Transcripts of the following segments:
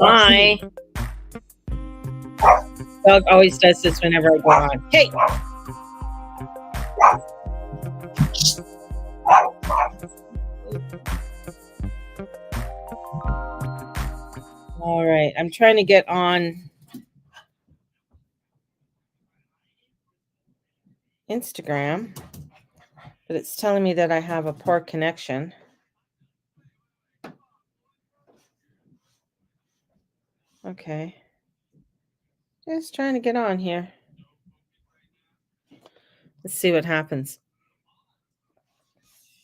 Hi. Dog always does this whenever I go on. Hey. All right. I'm trying to get on Instagram, but it's telling me that I have a poor connection. Okay. Just trying to get on here. Let's see what happens.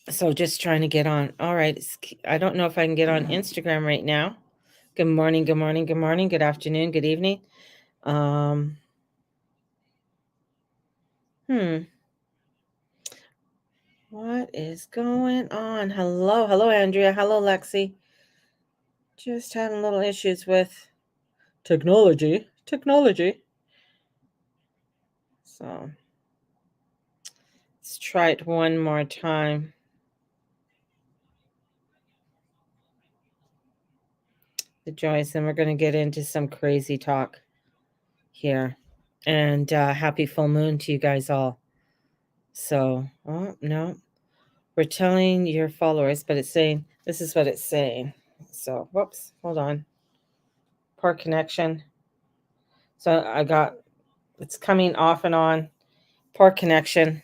So just trying to get on. All right. I don't know if I can get on Instagram right now. Good morning. Good morning. Good morning. Good afternoon. Good evening. What is going on? Hello. Hello, Andrea. Hello, Lexi. Just having little issues with technology. So let's try it one more time. The Joyce, and we're going to get into some crazy talk here. And happy full moon to you guys all. So, oh, no, we're telling your followers, but it's saying, this is what it's saying. So, whoops, hold on. Poor connection. So it's coming off and on. Poor connection.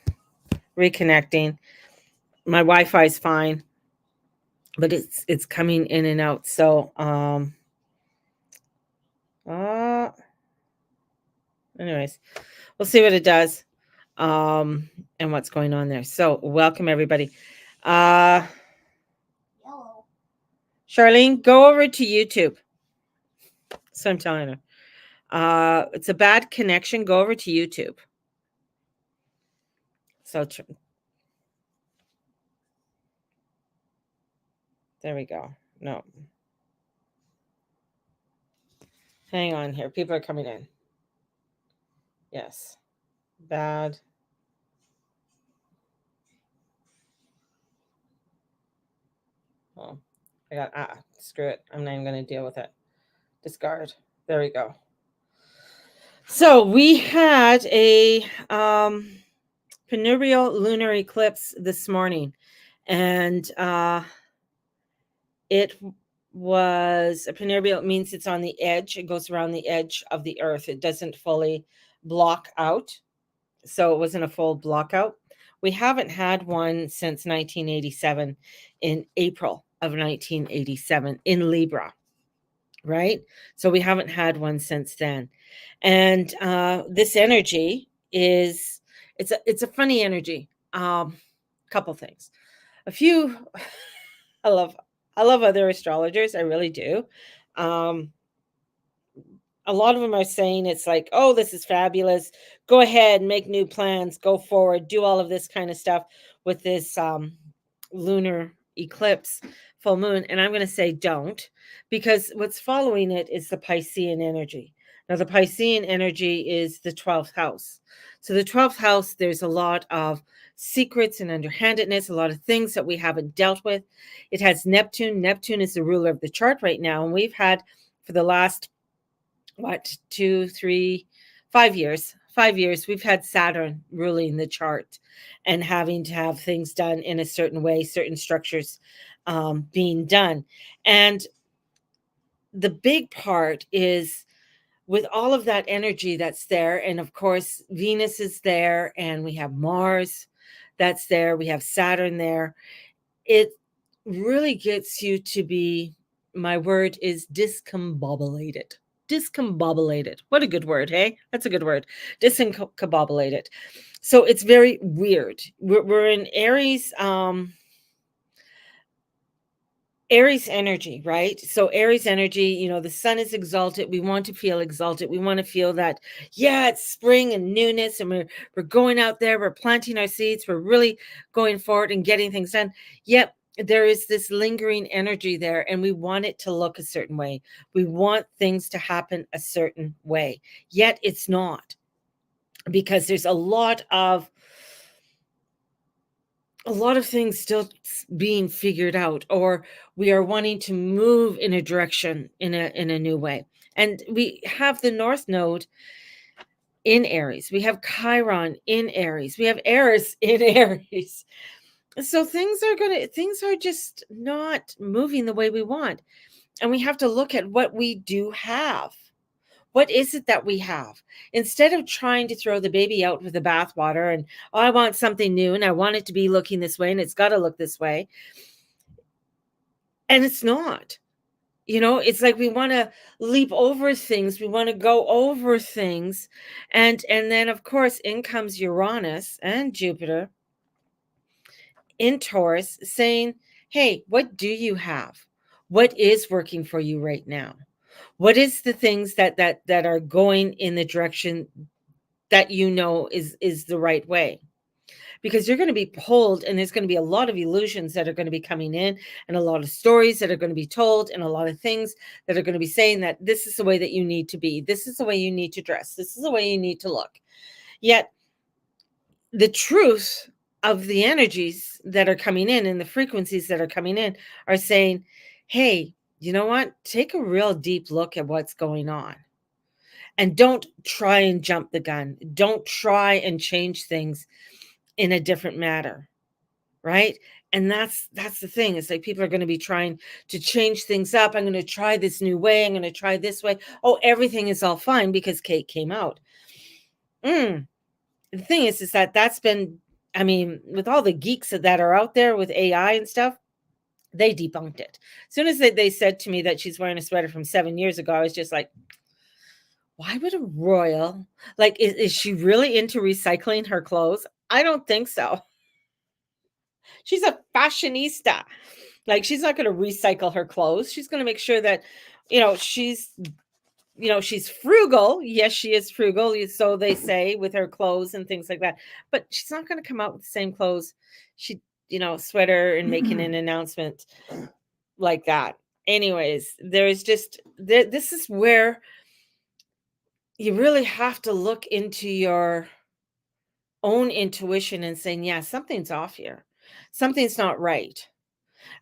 Reconnecting. My Wi-Fi is fine, but it's coming in and out. So, anyways, we'll see what it does, and what's going on there. So, welcome everybody. Yellow. Charlene, go over to YouTube. So I'm telling her, it's a bad connection. Go over to YouTube. So there we go. No. Hang on here. People are coming in. Yes. Bad. Oh, I got, screw it. I'm not even going to deal with it. Discard. There we go. So we had a penumbral lunar eclipse this morning, and it was a penumbral. It means it's on the edge. It goes around the edge of the earth. It doesn't fully block out. So it wasn't a full block out. We haven't had one since 1987, in April of 1987 in Libra, right? So we haven't had one since then. And this energy is, it's a funny energy. Couple things. A few, I love other astrologers. I really do. A lot of them are saying it's like, oh, this is fabulous. Go ahead, make new plans, go forward, do all of this kind of stuff with this lunar eclipse, full moon. And I'm going to say don't, because what's following it is the Piscean energy. Now, the Piscean energy is the 12th house. So the 12th house, there's a lot of secrets and underhandedness, a lot of things that we haven't dealt with. It has Neptune. Neptune is the ruler of the chart right now. And we've had, for the last 2, 3, 5 years, we've had Saturn ruling the chart and having to have things done in a certain way, certain structures being done. And the big part is, with all of that energy that's there, and of course Venus is there, and we have Mars that's there, we have Saturn there, it really gets you to be, my word is discombobulated. What a good word, hey? That's a good word. Discombobulated. So it's very weird. We're in Aries, Aries energy, right? So Aries energy, the sun is exalted. We want to feel exalted. We want to feel that, yeah, it's spring and newness, and we're going out there, we're planting our seeds, we're really going forward and getting things done. Yep, there is this lingering energy there, and we want it to look a certain way. We want things to happen a certain way, yet it's not, because there's a lot of a lot of things still being figured out, or we are wanting to move in a direction in a new way. And we have the North Node in Aries. We have Chiron in Aries. We have Eris in Aries. So things are just not moving the way we want. And we have to look at what we do have. What is it that we have? Instead of trying to throw the baby out with the bathwater and, oh, I want something new and I want it to be looking this way and it's got to look this way. And it's not. It's like we want to leap over things. We want to go over things. And then of course in comes Uranus and Jupiter in Taurus saying, hey, what do you have? What is working for you right now? What is the things that are going in the direction that is the right way? Because you're going to be pulled, and there's going to be a lot of illusions that are going to be coming in, and a lot of stories that are going to be told, and a lot of things that are going to be saying that this is the way that you need to be. This is the way you need to dress. This is the way you need to look. Yet the truth of the energies that are coming in and the frequencies that are coming in are saying, hey, you know what? Take a real deep look at what's going on. And don't try and jump the gun. Don't try and change things in a different matter, right? And that's the thing. It's like people are going to be trying to change things up. I'm going to try this new way. I'm going to try this way. Oh, everything is all fine because Kate came out. The thing is that that's been, I mean, with all the geeks that are out there with AI and stuff, they debunked it. As soon as they said to me that she's wearing a sweater from 7 years ago, I was just like, why would a royal, like, is she really into recycling her clothes? I don't think so. She's a fashionista. Like, she's not going to recycle her clothes. She's going to make sure that, she's frugal. Yes, she is frugal. So they say with her clothes and things like that. But she's not going to come out with the same clothes. Sweater and making an announcement like that. Anyways, there's just, this is where you really have to look into your own intuition and saying, yeah, something's off here. Something's not right.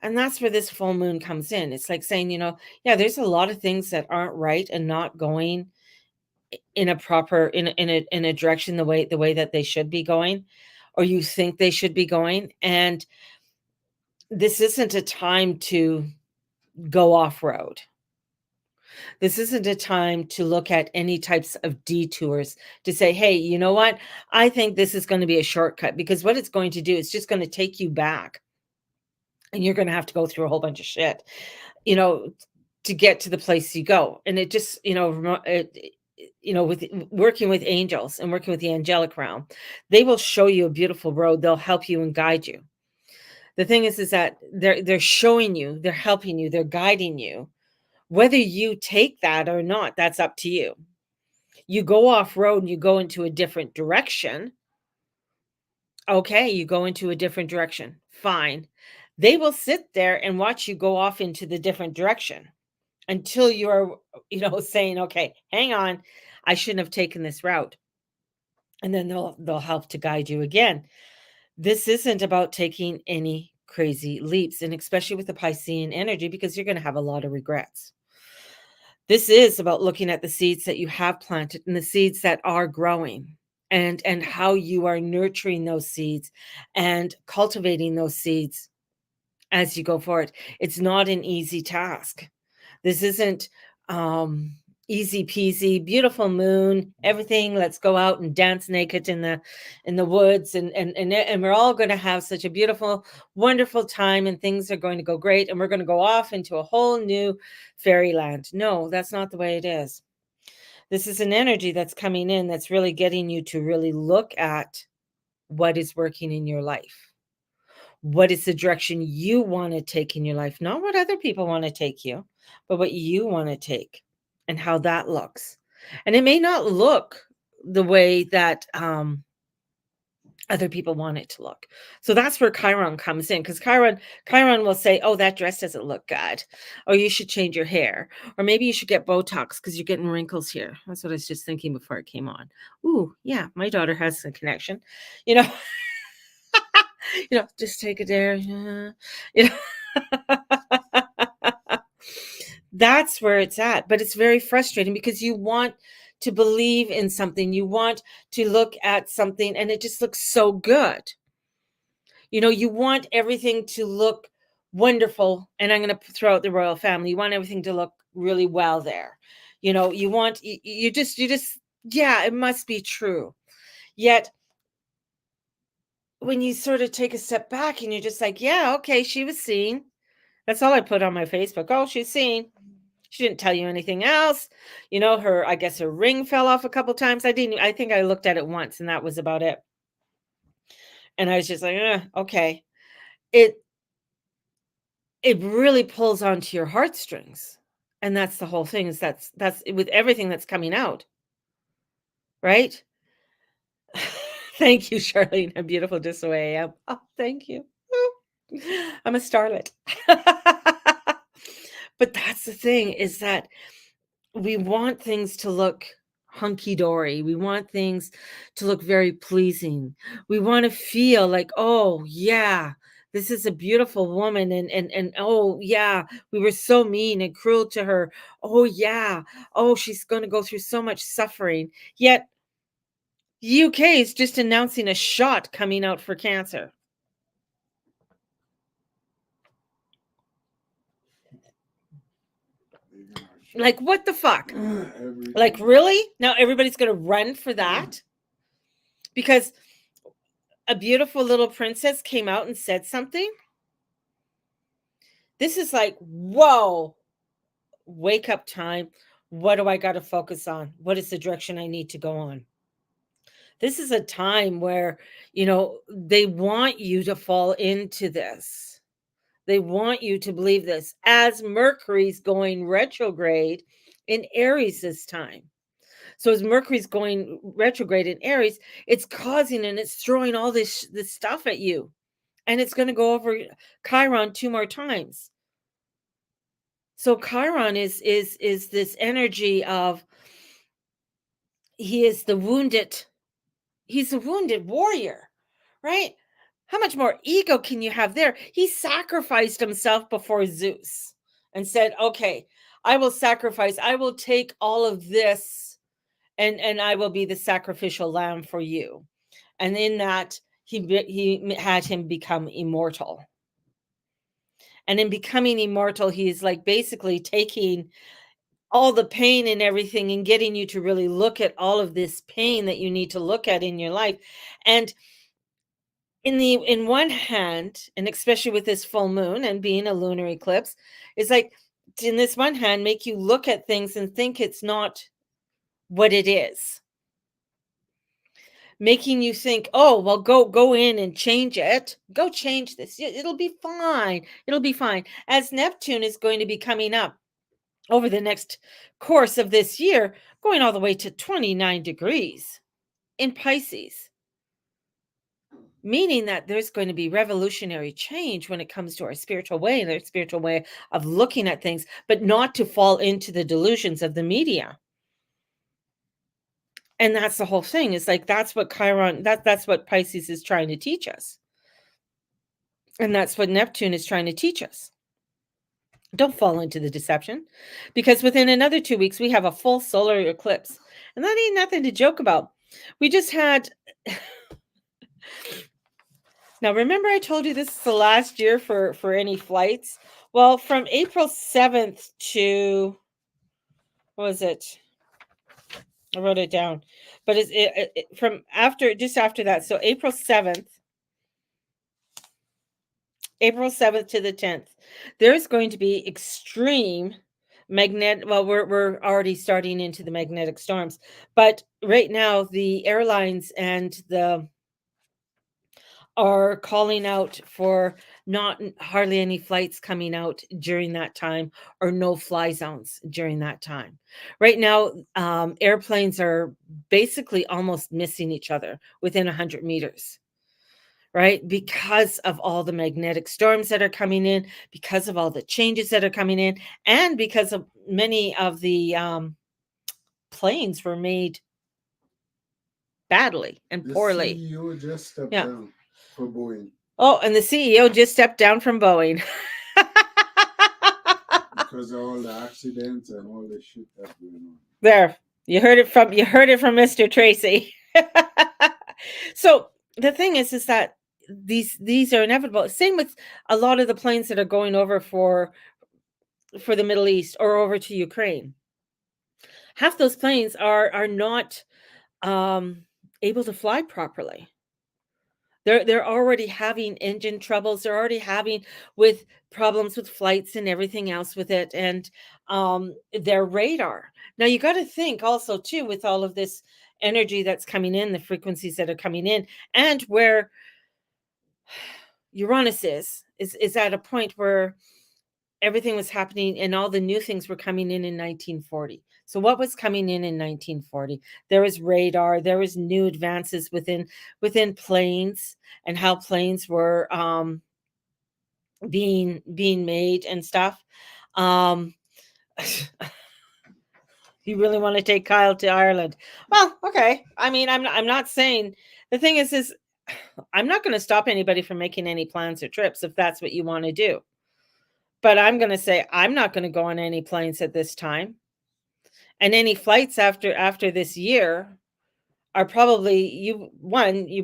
And that's where this full moon comes in. It's like saying, yeah, there's a lot of things that aren't right and not going in a proper in a direction the way that they should be going, or you think they should be going. And this isn't a time to go off road. This isn't a time to look at any types of detours to say, hey, you know what? I think this is going to be a shortcut, because what it's going to do is just going to take you back. And you're going to have to go through a whole bunch of shit, to get to the place you go. And it just, with working with angels and working with the angelic realm, they will show you a beautiful road. They'll help you and guide you. The thing is that they're showing you, they're helping you, they're guiding you. Whether you take that or not, that's up to you. You go off road and you go into a different direction. Okay, you go into a different direction. Fine. They will sit there and watch you go off into the different direction until you're, saying, okay, hang on, I shouldn't have taken this route. And then they'll help to guide you again. This isn't about taking any crazy leaps, and especially with the Piscean energy, because you're going to have a lot of regrets. This is about looking at the seeds that you have planted and the seeds that are growing, and how you are nurturing those seeds and cultivating those seeds as you go forward. It's not an easy task. This isn't easy peasy, beautiful moon, everything. Let's go out and dance naked in the woods, and we're all going to have such a beautiful, wonderful time, and things are going to go great, and we're going to go off into a whole new fairyland. No, that's not the way it is. This is an energy that's coming in that's really getting you to really look at what is working in your life. What is the direction you want to take in your life? Not what other people want to take you, but what you want to take, and how that looks. And it may not look the way that other people want it to look. So that's where Chiron comes in, because Chiron will say, oh, that dress doesn't look good, or you should change your hair, or maybe you should get Botox because you're getting wrinkles here. That's what I was just thinking before it came on. Ooh, yeah, my daughter has a connection, Just take it there. You know, that's where it's at. But it's very frustrating because you want to believe in something, you want to look at something, and it just looks so good. You want everything to look wonderful, and I'm going to throw out the royal family. You want everything to look really well there. You want you just yeah, it must be true. Yet when you sort of take a step back and you're just like, yeah, okay, she was seen. That's all I put on my Facebook. Oh, she's seen. She didn't tell you anything else. I guess her ring fell off a couple times. I think I looked at it once and that was about it. And I was just like, okay. It really pulls onto your heartstrings. And that's the whole thing, is that's with everything that's coming out. Right? Thank you, Charlene. A beautiful just the way I am. Oh, thank you. I'm a starlet. But that's the thing, is that we want things to look hunky-dory. We want things to look very pleasing. We want to feel like, oh yeah, this is a beautiful woman, and oh yeah, we were so mean and cruel to her. Oh yeah. Oh, she's going to go through so much suffering. Yet UK is just announcing a shot coming out for cancer. Like, what the fuck? Like, really? Now everybody's going to run for that? Because a beautiful little princess came out and said something? This is like, whoa, wake up time. What do I got to focus on? What is the direction I need to go on? This is a time where, they want you to fall into this. They want you to believe this, as Mercury's going retrograde in Aries this time. So as Mercury's going retrograde in Aries, it's causing and it's throwing all this stuff at you. And it's going to go over Chiron 2 more times. So Chiron is this energy of, he's a wounded warrior, right? How much more ego can you have there? He sacrificed himself before Zeus and said, okay, I will sacrifice. I will take all of this and I will be the sacrificial lamb for you. And in that, he had him become immortal. And in becoming immortal, he's like basically taking all the pain and everything and getting you to really look at all of this pain that you need to look at in your life. And in one hand, and especially with this full moon and being a lunar eclipse, is like, in this one hand, make you look at things and think it's not what it is. Making you think, oh, well, go in and change it. Go change this. It'll be fine. It'll be fine. As Neptune is going to be coming up over the next course of this year, going all the way to 29 degrees in Pisces. Meaning that there's going to be revolutionary change when it comes to our spiritual way and their spiritual way of looking at things, but not to fall into the delusions of the media. And that's the whole thing. It's like, that's what Chiron, that's what Pisces is trying to teach us. And that's what Neptune is trying to teach us. Don't fall into the deception, because within another 2 weeks, we have a full solar eclipse. And that ain't nothing to joke about. We just had... Now, remember I told you this is the last year for any flights? Well, from April 7th to... what was it? I wrote it down. But from just after that. So April 7th to the 10th, there's going to be extreme magnetic... well, we're already starting into the magnetic storms, but right now the airlines and are calling out for not hardly any flights coming out during that time, or no fly zones during that time. Right now, airplanes are basically almost missing each other within 100 meters. Right? Because of all the magnetic storms that are coming in, because of all the changes that are coming in, and because of many of the planes were made badly and poorly. The CEO just stepped down for Boeing. Oh, and the CEO just stepped down from Boeing. Because of all the accidents and all the shit that's going on. There, you heard it from Mr. Tracy. So the thing is that these are inevitable. Same with a lot of the planes that are going over for the Middle East or over to Ukraine. Half those planes are not able to fly properly. They're already having engine troubles. They're already having with problems with flights and everything else with it, and their radar. Now you got to think also too with all of this energy that's coming in, the frequencies that are coming in, and where Uranus is at a point where everything was happening and all the new things were coming in 1940. So what was coming in 1940? There was radar, there was new advances within planes and how planes were being made and stuff. Um you really want to take Kyle to Ireland? Well, okay. I mean, I'm not saying, the thing is I'm not going to stop anybody from making any plans or trips if that's what you want to do. But I'm going to say I'm not going to go on any planes at this time. And any flights after this year are probably, you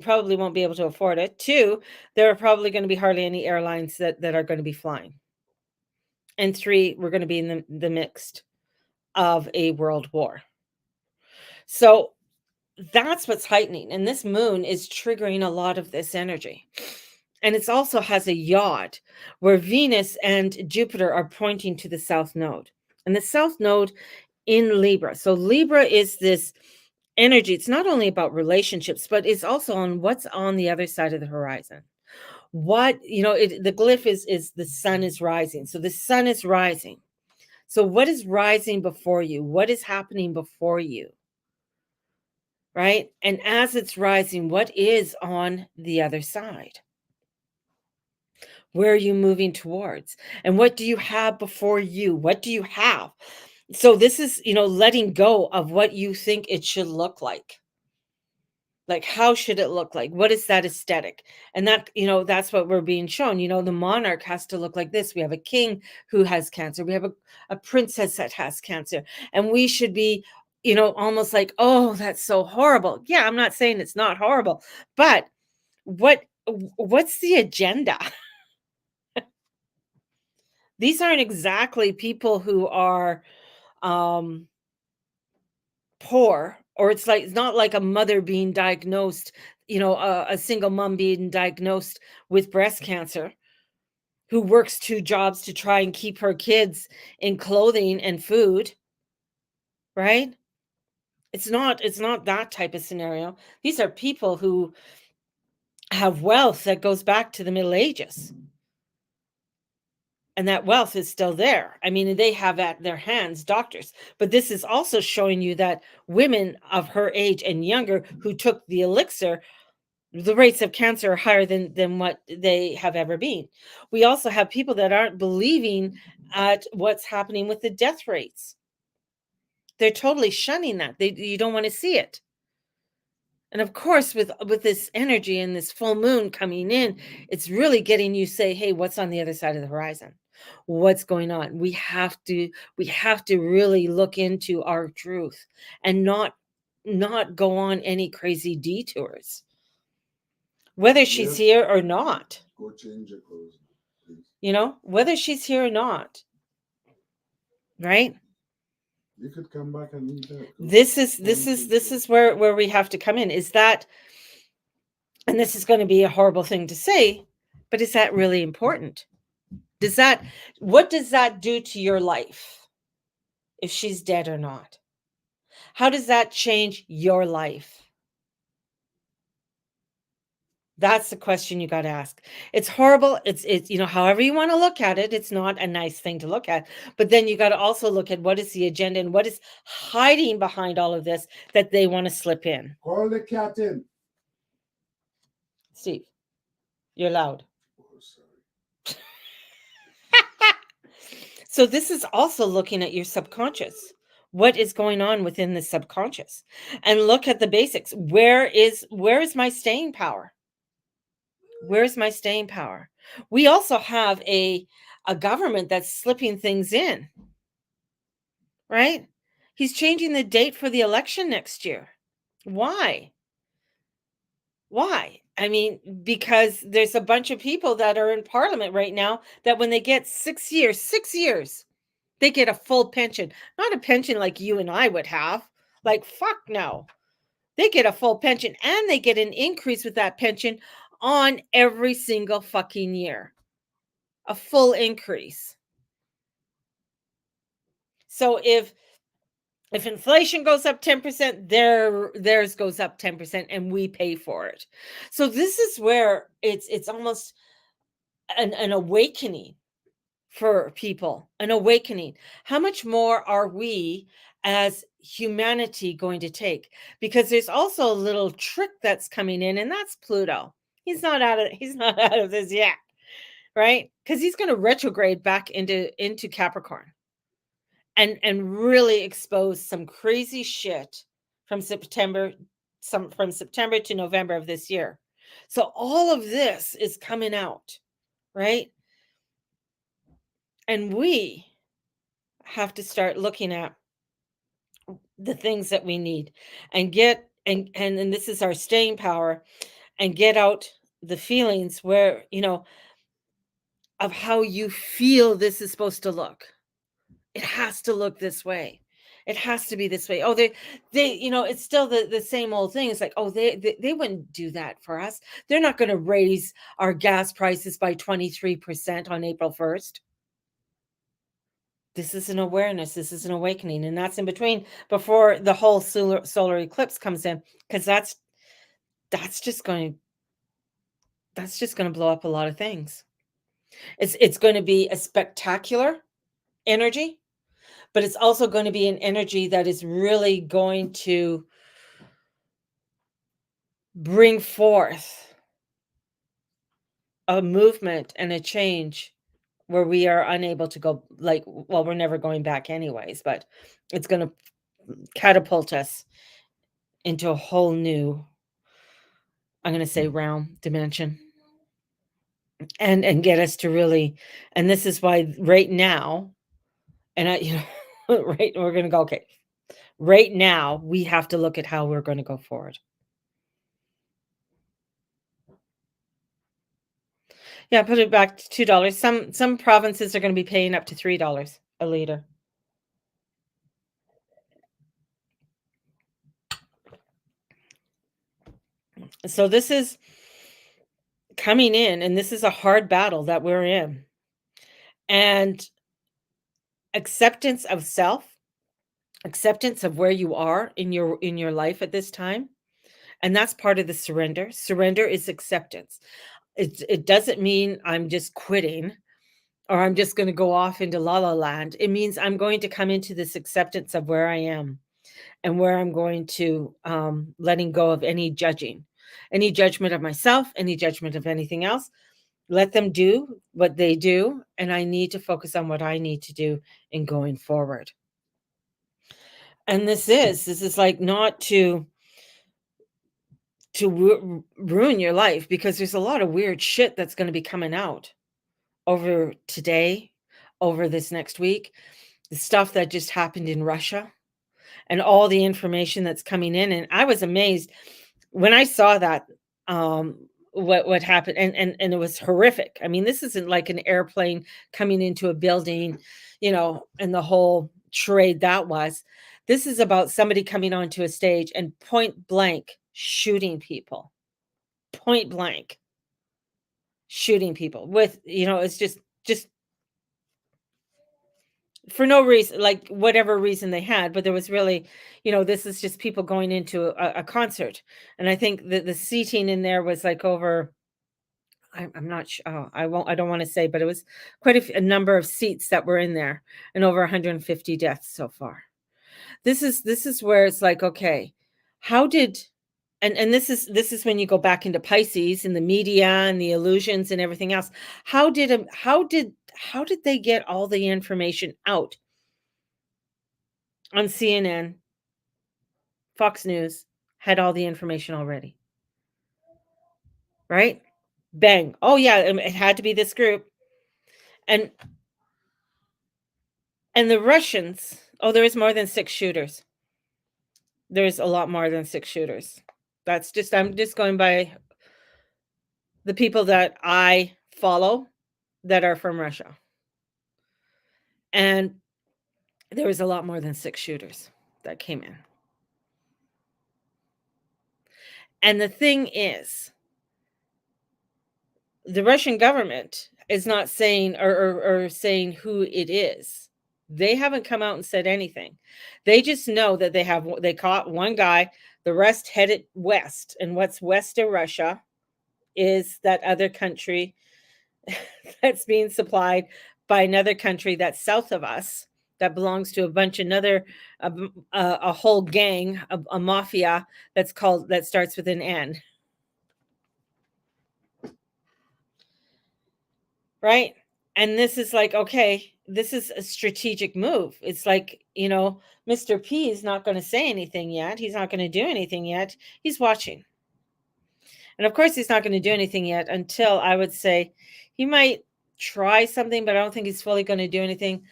probably won't be able to afford it. Two, there are probably going to be hardly any airlines that are going to be flying. And three, we're going to be in the midst of a world war. So that's what's heightening. And this moon is triggering a lot of this energy. And it also has a yod where Venus and Jupiter are pointing to the south node. And the south node in Libra. So Libra is this energy. It's not only about relationships, but it's also on what's on the other side of the horizon. What, the glyph is the sun is rising. So the sun is rising. So what is rising before you? What is happening before you? Right? And as it's rising, what is on the other side? Where are you moving towards? And what do you have before you? What do you have? So this is, letting go of what you think it should look like. Like, how should it look like? What is that aesthetic? And that, that's what we're being shown. The monarch has to look like this. We have a king who has cancer. We have a princess that has cancer. And we should be, almost like, oh, that's so horrible. Yeah, I'm not saying it's not horrible. But what's the agenda? These aren't exactly people who are poor, or it's not like a mother being diagnosed, a single mom being diagnosed with breast cancer who works 2 jobs to try and keep her kids in clothing and food, right? It's not that type of scenario. These are people who have wealth that goes back to the Middle Ages. And that wealth is still there. I mean, they have at their hands doctors. But this is also showing you that women of her age and younger who took the elixir, the rates of cancer are higher than what they have ever been. We also have people that aren't believing at what's happening with the death rates. They're totally shunning that. You don't want to see it. And of course, with this energy and this full moon coming in, it's really getting you say, hey, what's on the other side of the horizon? What's going on? We have to really look into our truth and not go on any crazy detours. Whether she's here or not. Go change your clothes, please. Whether she's here or not. Right? You could come back and eat that. This is where we have to come in. Is that, and this is going to be a horrible thing to say, but is that really important? What does that do to your life if she's dead or not? How does that change your life? That's the question you got to ask. It's horrible. It's however you want to look at it, it's not a nice thing to look at. But then you got to also look at what is the agenda and what is hiding behind all of this that they want to slip in. Call the captain. Steve, you're loud. Oh, sorry. So this is also looking at your subconscious. What is going on within the subconscious? And look at the basics. Where is my staying power? Where's my staying power? We also have a government that's slipping things in, right? He's changing the date for the election next year. Why? Why? I mean, because there's a bunch of people that are in parliament right now that when they get 6 years, they get a full pension. Not a pension like you and I would have. Like, fuck no. They get a full pension and they get an increase with that pension on every single fucking year. A full increase. So if inflation goes up 10%, theirs goes up 10% and we pay for it. So this is where it's almost an awakening for people, an awakening. How much more are we as humanity going to take? Because there's also a little trick that's coming in, and that's Pluto. He's not out of this yet, right? Because he's going to retrograde back into Capricorn and really expose some crazy shit from September to November of this year. So all of this is coming out, right? And we have to start looking at the things that we need and get and this is our staying power, and get out the feelings where, of how you feel this is supposed to look. It has to look this way. It has to be this way. Oh, they it's still the same old thing. It's like, oh, they wouldn't do that for us. They're not going to raise our gas prices by 23% on April 1st. This is an awareness, this is an awakening, and that's in between before the whole solar eclipse comes in, because that's just going to blow up a lot of things. It's going to be a spectacular energy, but it's also going to be an energy that is really going to bring forth a movement and a change where we are unable to go, like, well, we're never going back anyways, but it's going to catapult us into a whole new, I'm going to say, realm, dimension, and get us to really, and this is why right now, and right, we're going to go, okay, right now we have to look at how we're going to go forward. Yeah, put it back to $2. Some provinces are going to be paying up to $3 a liter. So this is coming in, and this is a hard battle that we're in. And acceptance of self, acceptance of where you are in your life at this time, and that's part of the surrender. Surrender is acceptance. It doesn't mean I'm just quitting or I'm just going to go off into la la land. It means I'm going to come into this acceptance of where I am and where I'm going to, letting go of any judgment of myself, any judgment of anything else. Let them do what they do, and I need to focus on what I need to do in going forward. And this is like not to ruin your life, because there's a lot of weird shit that's going to be coming out over today, over this next week. The stuff that just happened in Russia and all the information that's coming in, and I was amazed when I saw that, what happened, and it was horrific. I mean, this isn't like an airplane coming into a building, and the whole charade that was. This is about somebody coming onto a stage and point blank shooting people. Point blank shooting people with, it's just for no reason, like whatever reason they had, but there was really, this is just people going into a concert. And I think that the seating in there was like over, I'm not sure. Oh, I don't want to say, but it was quite a number of seats that were in there, and over 150 deaths so far. This is where it's like, okay, how did, and this is when you go back into Pisces and the media and the illusions and everything else. How did they get all the information out on CNN? Fox News had all the information already, right? Bang. Oh yeah, it had to be this group. And the Russians, oh, there is more than 6 shooters. There's a lot more than 6 shooters. That's just I'm just going by the people that I follow that are from Russia. And there was a lot more than 6 shooters that came in. And the thing is, the Russian government is not saying or saying who it is. They haven't come out and said anything. They just know that they caught one guy, the rest headed west. And what's west of Russia is that other country that's being supplied by another country that's south of us that belongs to a bunch another a whole gang, a mafia that starts with an N. Right? And this is like, okay, this is a strategic move. It's like, Mr. P is not going to say anything yet. He's not going to do anything yet. He's watching. And of course, he's not going to do anything yet until I would say he might try something, but I don't think he's fully going to do anything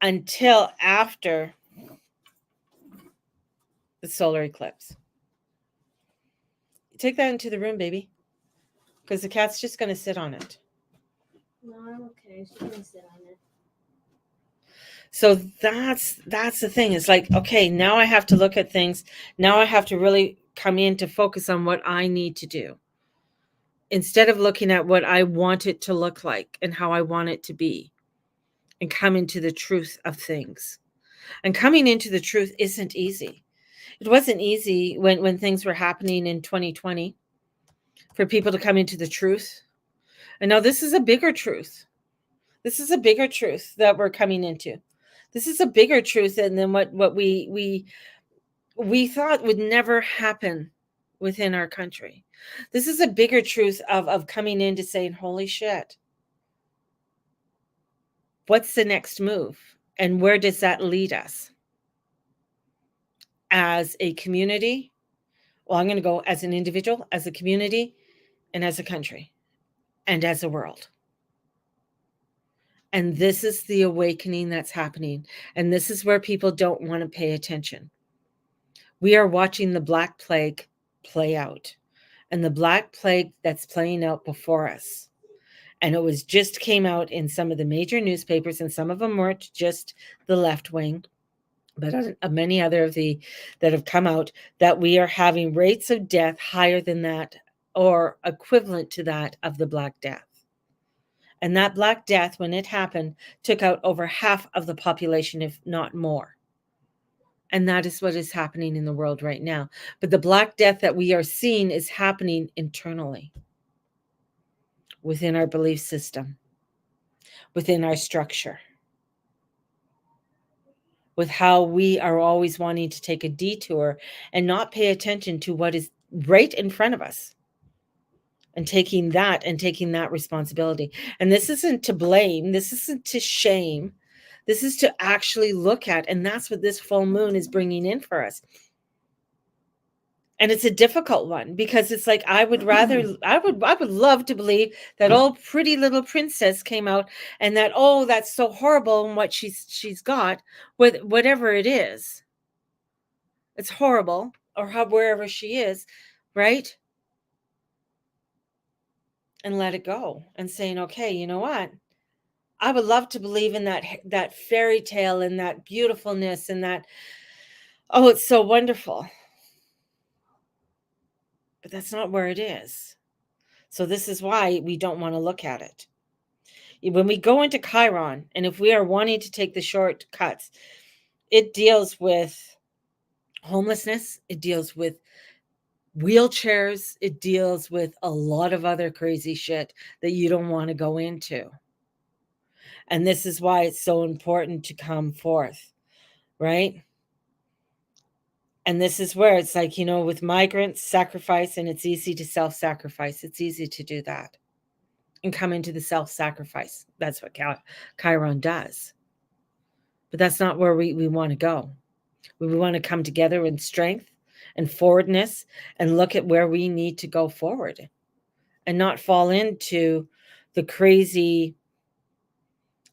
until after the solar eclipse. Take that into the room, baby, because the cat's just going to sit on it. No, I'm okay. She's gonna sit on it. So that's the thing. It's like, okay, now I have to look at things. Now I have to really come in to focus on what I need to do, instead of looking at what I want it to look like and how I want it to be, and come into the truth of things. And coming into the truth isn't easy. It wasn't easy when things were happening in 2020 for people to come into the truth. And now this is a bigger truth. This is a bigger truth that we're coming into. This is a bigger truth than what we thought would never happen within our country. This is a bigger truth of coming in to saying, holy shit, what's the next move? And where does that lead us? As a community, well, I'm going to go as an individual, as a community, and as a country, and as a world. And this is the awakening that's happening. And this is where people don't want to pay attention. We are watching the Black Plague play out. And the Black Plague that's playing out before us. And it was just came out in some of the major newspapers, and some of them weren't just the left wing, but many other of the that have come out, that we are having rates of death higher than that, or equivalent to that of the Black Death. And that Black Death, when it happened, took out over half of the population, if not more. And that is what is happening in the world right now. But the Black Death that we are seeing is happening internally, within our belief system, within our structure, with how we are always wanting to take a detour and not pay attention to what is right in front of us. And taking that responsibility. And this isn't to blame. This isn't to shame. This is to actually look at. And that's what this full moon is bringing in for us. And it's a difficult one, because it's like, I would love to believe that old pretty little princess came out and that, oh, that's so horrible, and what she's got with whatever it is. It's horrible, or wherever she is, right? And let it go, and saying, okay, you know what? I would love to believe in that fairy tale and that beautifulness and that, oh, it's so wonderful. But that's not where it is. So this is why we don't want to look at it. When we go into Chiron, and if we are wanting to take the shortcuts, it deals with homelessness. It deals with wheelchairs. It deals with a lot of other crazy shit that you don't want to go into. And this is why it's so important to come forth, right? And this is where it's like, with migrants, sacrifice, and it's easy to self-sacrifice. It's easy to do that and come into the self-sacrifice. That's what Chiron does. But that's not where we want to go. We want to come together in strength and forwardness and look at where we need to go forward and not fall into the crazy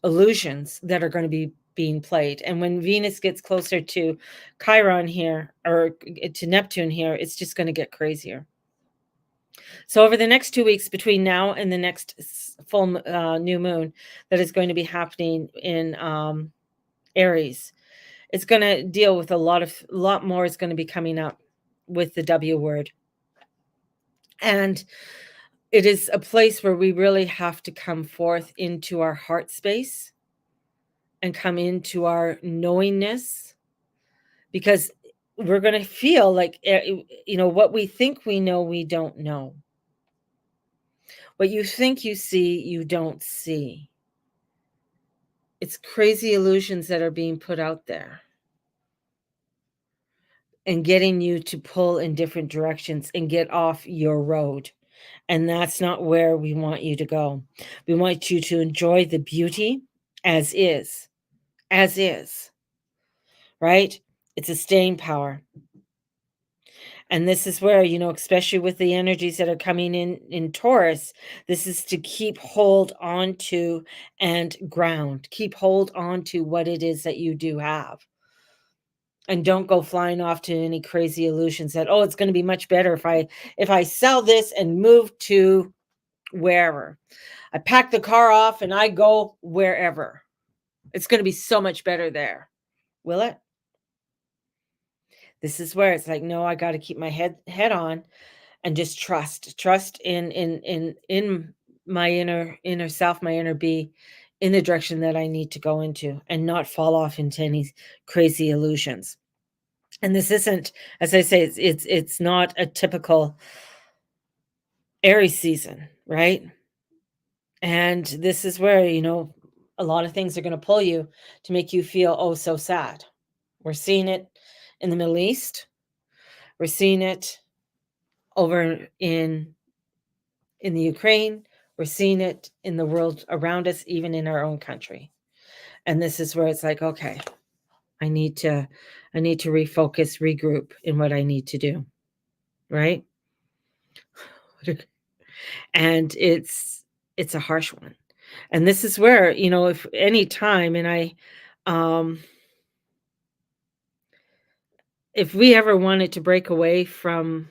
illusions that are going to be being played. And when Venus gets closer to Chiron here, or to Neptune here, it's just going to get crazier. So over the next 2 weeks between now and the next full new moon that is going to be happening in Aries, it's going to deal with a lot more is going to be coming up with the W word. And it is a place where we really have to come forth into our heart space and come into our knowingness, because we're going to feel like, what we think we know, we don't know. What you think you see, you don't see. It's crazy illusions that are being put out there and getting you to pull in different directions and get off your road. And that's not where we want you to go. We want you to enjoy the beauty as is, right? It's a staying power. And this is where, especially with the energies that are coming in Taurus, this is to keep hold on to and ground, keep hold on to what it is that you do have. And don't go flying off to any crazy illusions that, it's going to be much better if I sell this and move to wherever. I pack the car off and I go wherever. It's going to be so much better there. Will it? This is where it's like, no, I got to keep my head on and just trust in my inner self, my inner be, in the direction that I need to go into, and not fall off into any crazy illusions. And this isn't, as I say, it's not a typical Aries season, right? And this is where, a lot of things are going to pull you to make you feel so sad. We're seeing it in the Middle East. We're seeing it over in the Ukraine. We're seeing it in the world around us, even in our own country. And this is where it's like, okay, I need to refocus, regroup in what I need to do. Right? And it's a harsh one. And this is where, if any time, and if we ever wanted to break away from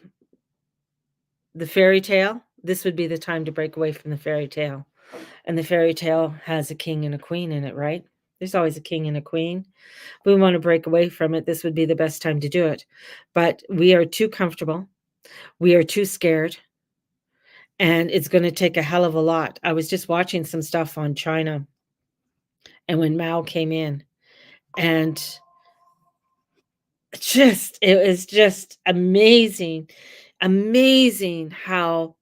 the fairy tale, this would be the time to break away from the fairy tale. And the fairy tale has a king and a queen in it, right? There's always a king and a queen. If we want to break away from it, this would be the best time to do it. But we are too comfortable. We are too scared. And it's going to take a hell of a lot. I was just watching some stuff on China. And when Mao came in, and it was just amazing how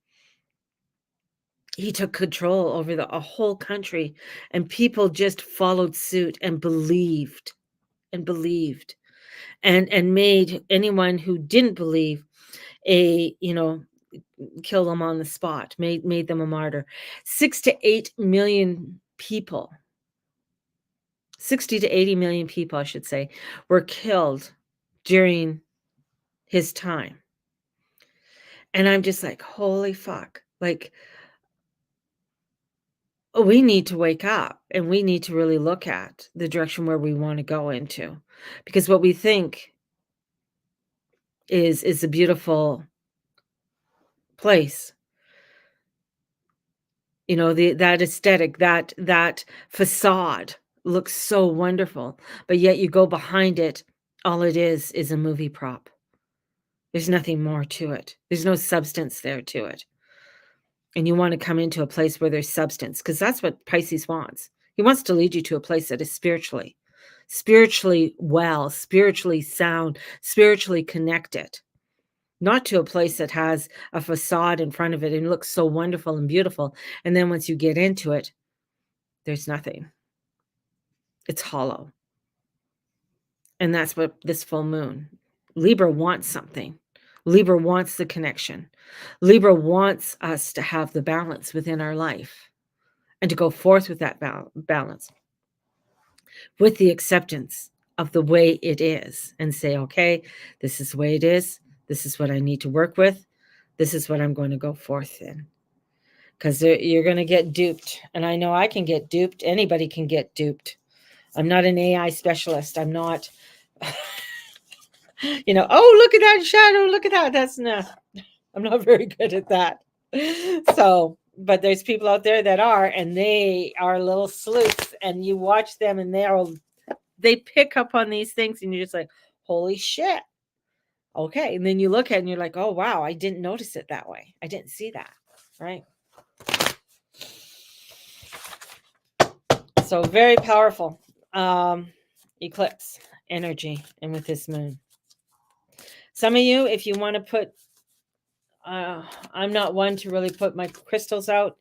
he took control over a whole country, and people just followed suit and believed and made anyone who didn't believe kill them on the spot, made them a martyr. 6 to 8 million people, 60 to 80 million people, I should say, were killed during his time. And I'm just like, holy fuck. Like, we need to wake up, and we need to really look at the direction where we want to go into, because what we think is a beautiful place, that aesthetic, that facade looks so wonderful, but yet you go behind it, all it is a movie prop. There's nothing more to it. There's no substance there to it. And you want to come into a place where there's substance, because that's what Pisces wants. He wants to lead you to a place that is spiritually well, spiritually sound, spiritually connected, not to a place that has a facade in front of it and looks so wonderful and beautiful. And then once you get into it, there's nothing. It's hollow. And that's what this full moon, Libra wants something. Libra wants the connection. Libra wants us to have the balance within our life and to go forth with that balance, with the acceptance of the way it is, and say, okay, this is the way it is. This is what I need to work with. This is what I'm going to go forth in. because you're going to get duped. And I know I can get duped. Anybody can get duped. I'm not an AI specialist. I'm not, oh, look at that shadow. Look at that. That's not, I'm not very good at that. So, but there's people out there that are, and they are little sleuths, and you watch them and they pick up on these things and you're just like, holy shit. Okay. And then you look at it and you're like, oh, wow, I didn't notice it that way. I didn't see that. Right. So very powerful eclipse energy and with this moon. Some of you, if you want to put, I'm not one to really put my crystals out.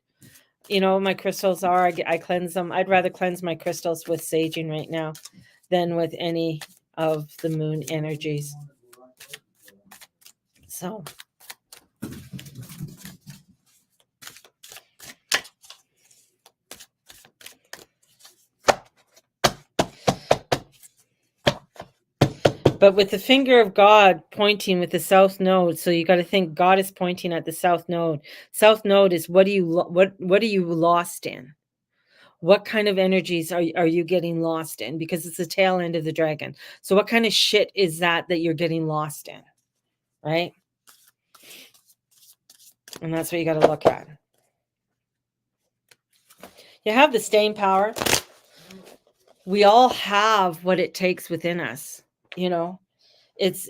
My crystals are, I cleanse them. I'd rather cleanse my crystals with saging right now than with any of the moon energies. So. But with the finger of God pointing with the south node, so you got to think God is pointing at the south node. South node is what are you lost in? What kind of energies are you getting lost in? Because it's the tail end of the dragon. So what kind of shit is that you're getting lost in? Right? And that's what you got to look at. You have the staying power. We all have what it takes within us, It's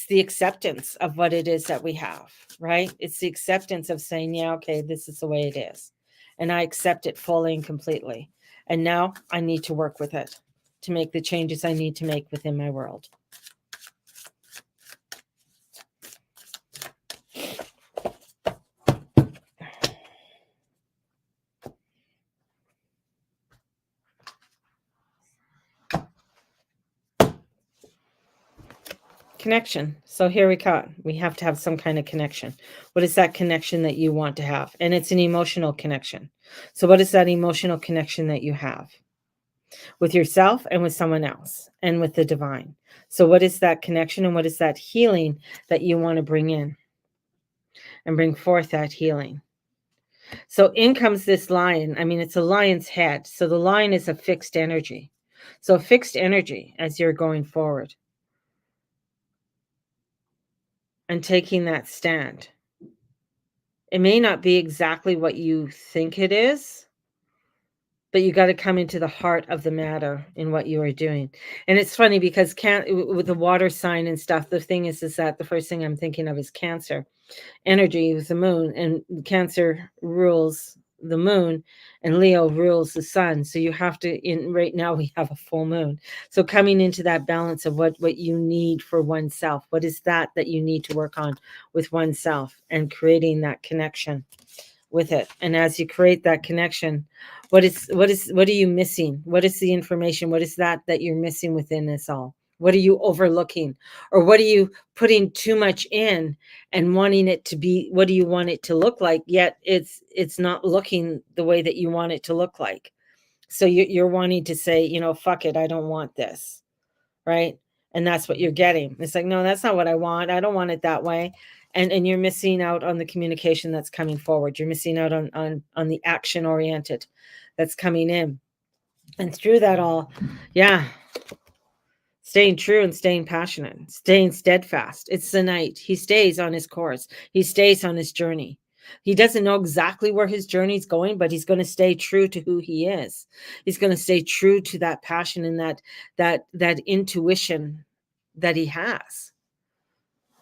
the acceptance of what it is that we have, right? It's the acceptance of saying, yeah, okay, this is the way it is. And I accept it fully and completely. And now I need to work with it to make the changes I need to make within my world. Connection. So here we have to have some kind of connection. What is that connection that you want to have? And it's an emotional connection. So what is that emotional connection that you have with yourself and with someone else and with the divine? So what is that connection and what is that healing that you want to bring in and bring forth that healing? So in comes this lion. I mean, it's a lion's head. So the lion is a fixed energy. So a fixed energy as you're going forward. And taking that stand. It may not be exactly what you think it is, but you got to come into the heart of the matter in what you are doing. And it's funny because with the water sign and stuff, the thing is that the first thing I'm thinking of is Cancer energy with the moon, and Cancer rules the moon and Leo rules the sun. So you have to, right now we have a full moon. So coming into that balance of what you need for oneself, what is that you need to work on with oneself and creating that connection with it. And as you create that connection, what are you missing? What is the information? What is that you're missing within this all? What are you overlooking? Or what are you putting too much in and wanting it to be, what do you want it to look like? Yet it's not looking the way that you want it to look like. So you're wanting to say, fuck it, I don't want this. Right? And that's what you're getting. It's like, no, that's not what I want. I don't want it that way. And you're missing out on the communication that's coming forward. You're missing out on the action oriented that's coming in. And through that all, yeah. Staying true and staying passionate, staying steadfast. It's the knight. He stays on his course. He stays on his journey. He doesn't know exactly where his journey is going, but he's going to stay true to who he is. He's going to stay true to that passion and that intuition that he has.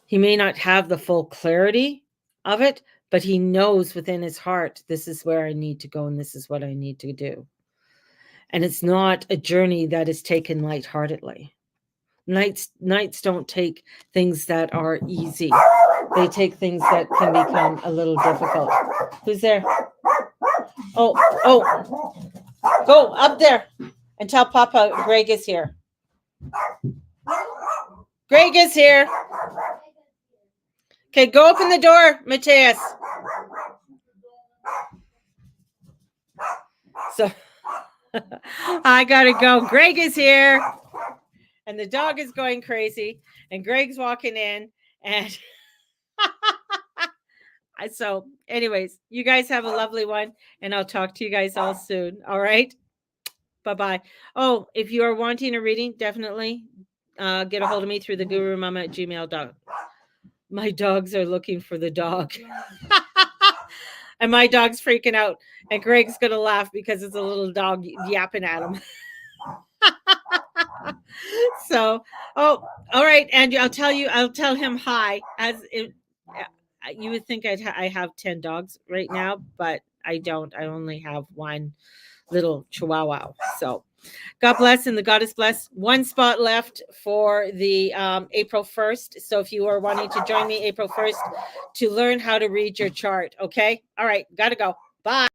He may not have the full clarity of it, but he knows within his heart, this is where I need to go and this is what I need to do. And it's not a journey that is taken lightheartedly. Knights don't take things that are easy. They take things that can become a little difficult. Who's there? Oh, go up there and tell Papa Greg is here. Greg is here. Okay, go open the door, Matthias. So I gotta go. Greg is here. And the dog is going crazy. And Greg's walking in. And So, anyways, you guys have a lovely one, and I'll talk to you guys all soon. All right. Bye-bye. Oh, if you are wanting a reading, definitely get a hold of me through the gurumama@gmail.com. My dogs are looking for the dog. And my dog's freaking out. And Greg's going to laugh because it's a little dog yapping at him. So, oh, all right, Andrew, I'll tell him hi. You would think I have 10 dogs right now, but I don't. I only have one little chihuahua. So, God bless and the goddess bless. One spot left for the April 1st. So if you are wanting to join me April 1st to learn how to read your chart, okay? All right, gotta go. Bye.